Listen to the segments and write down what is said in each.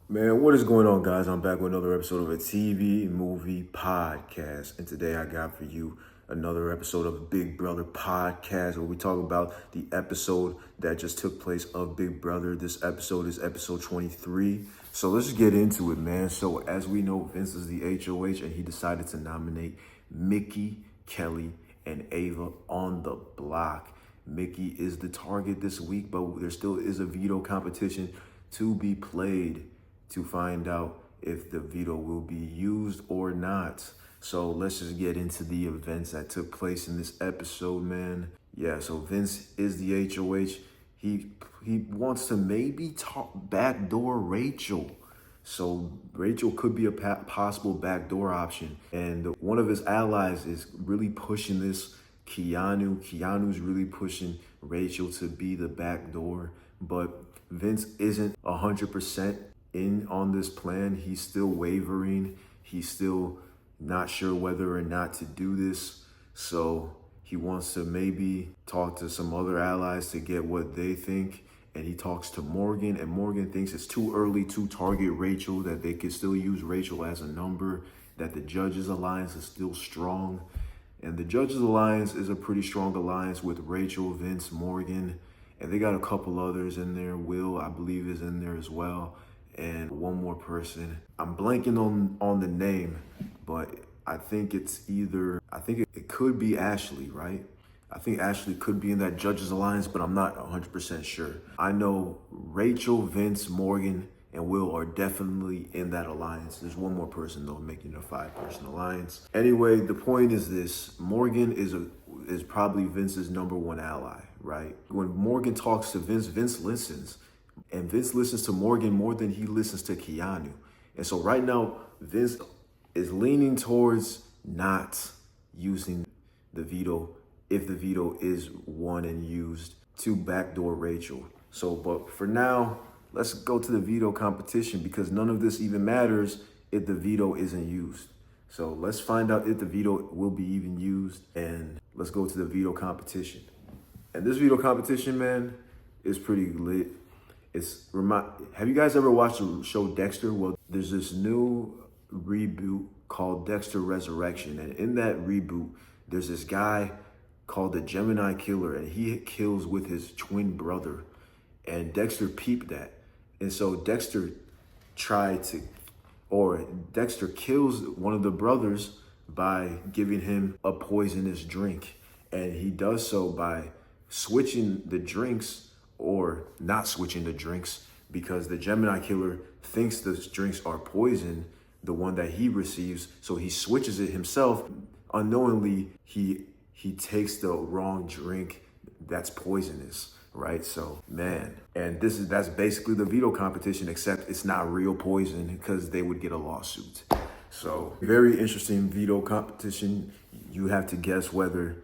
Man, what is going on, guys? I'm back with another episode of a TV movie podcast. And today I got for you another episode of Big Brother Podcast where we talk about the episode that just took place of Big Brother. This episode is episode 23. So let's just get into it, man. So as we know, Vince is the HOH and he decided to nominate Mickey, Kelly, and Ava on the block. Mickey is the target this week, but there still is a veto competition to be played to find out if the veto will be used or not. So let's just get into the events that took place in this episode, man. Yeah, so Vince is the HOH. He wants to maybe backdoor Rachel. So Rachel could be a possible backdoor option. And one of his allies is really pushing this, Keanu. Keanu's really pushing Rachel to be the backdoor. But Vince isn't 100% in on this plan. He's still wavering. He's still not sure whether or not to do this. So he wants to maybe talk to some other allies to get what they think. And he talks to Morgan, and Morgan thinks it's too early to target Rachel, that they could still use Rachel as a number, that the Judges Alliance is still strong. And the Judges Alliance is a pretty strong alliance with Rachel, Vince, Morgan, and they got a couple others in there. Will, I believe, is in there as well. And one more person. I'm blanking on the name, but I think it could be Ashley, right? I think Ashley could be in that Judges Alliance, but I'm not 100% sure. I know Rachel, Vince, Morgan, and Will are definitely in that alliance. There's one more person though making it a 5-person alliance. Anyway, the point is this: Morgan is probably Vince's number one ally, right? When Morgan talks to Vince, Vince listens. And Vince listens to Morgan more than he listens to Keanu. And so right now, Vince is leaning towards not using the veto if the veto is won and used to backdoor Rachel. So, but for now, let's go to the veto competition because none of this even matters if the veto isn't used. So let's find out if the veto will be even used, and let's go to the veto competition. And this veto competition, man, is pretty lit. Have you guys ever watched the show Dexter? Well, there's this new reboot called Dexter Resurrection. And in that reboot, there's this guy called the Gemini Killer, and he kills with his twin brother. And Dexter peeped that. And so Dexter kills one of the brothers by giving him a poisonous drink. And he does so by switching the drinks or not switching the drinks, because the Gemini Killer thinks the drinks are poison, the one that he receives, so he switches it himself. Unknowingly, he takes the wrong drink that's poisonous, right? So, man, and that's basically the veto competition, except it's not real poison because they would get a lawsuit. So, very interesting veto competition. You have to guess whether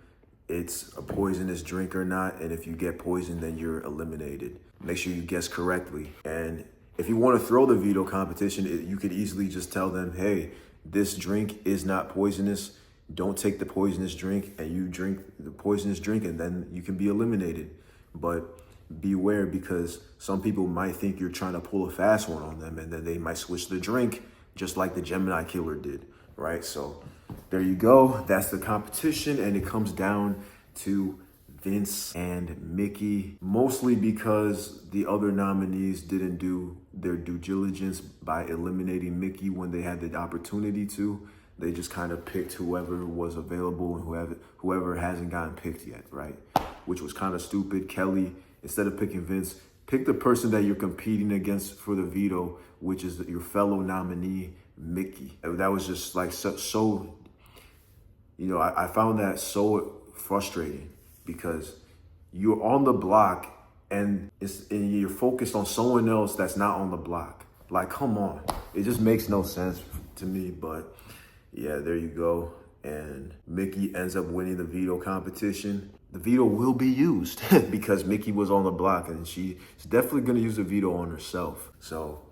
it's a poisonous drink or not, and if you get poisoned, then you're eliminated. Make sure you guess correctly. And if you want to throw the veto competition, you could easily just tell them, hey, this drink is not poisonous. Don't take the poisonous drink, and you drink the poisonous drink, and then you can be eliminated. But beware, because some people might think you're trying to pull a fast one on them, and then they might switch the drink, just like the Gemini Killer did, right? So there you go. That's the competition, and it comes down to Vince and Mickey, mostly because the other nominees didn't do their due diligence by eliminating Mickey when they had the opportunity to. They just kind of picked whoever was available and whoever hasn't gotten picked yet, right? Which was kind of stupid. Kelly, instead of picking Vince, pick the person that you're competing against for the veto, which is your fellow nominee, Mickey. That was just like so I found that so frustrating because you're on the block and you're focused on someone else that's not on the block. Like, come on. It just makes no sense to me, but yeah, there you go. And Mickey ends up winning the veto competition. The veto will be used because Mickey was on the block, and she's definitely going to use the veto on herself. So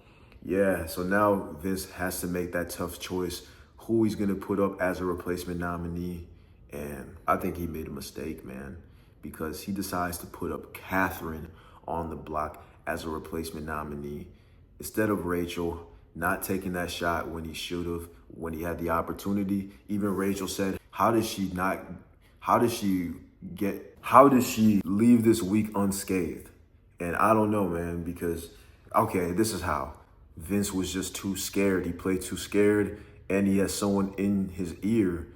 yeah, so now Vince has to make that tough choice who he's going to put up as a replacement nominee. And I think he made a mistake, man, because he decides to put up Catherine on the block as a replacement nominee. instead of Rachel not taking that shot when he should have, when he had the opportunity. Even Rachel said, how did she leave this week unscathed? And I don't know, man, because, okay, this is how. Vince was just too scared. He played too scared, and he has someone in his ear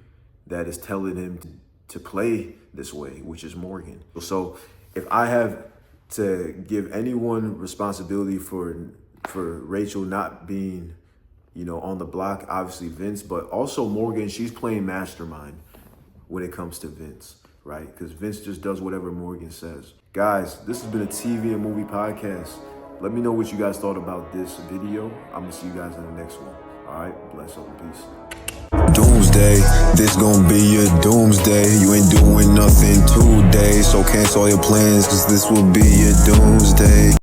that is telling him to play this way, which is Morgan. So if I have to give anyone responsibility for Rachel not being, on the block, obviously Vince, but also Morgan, she's playing mastermind when it comes to Vince, right? Because Vince just does whatever Morgan says. Guys, this has been a TV and movie podcast. Let me know what you guys thought about this video. I'm gonna see you guys in the next one. All right, bless up and peace. Doomsday, this gon' be your doomsday. You ain't doing nothing today, so cancel all your plans, cause this will be your doomsday.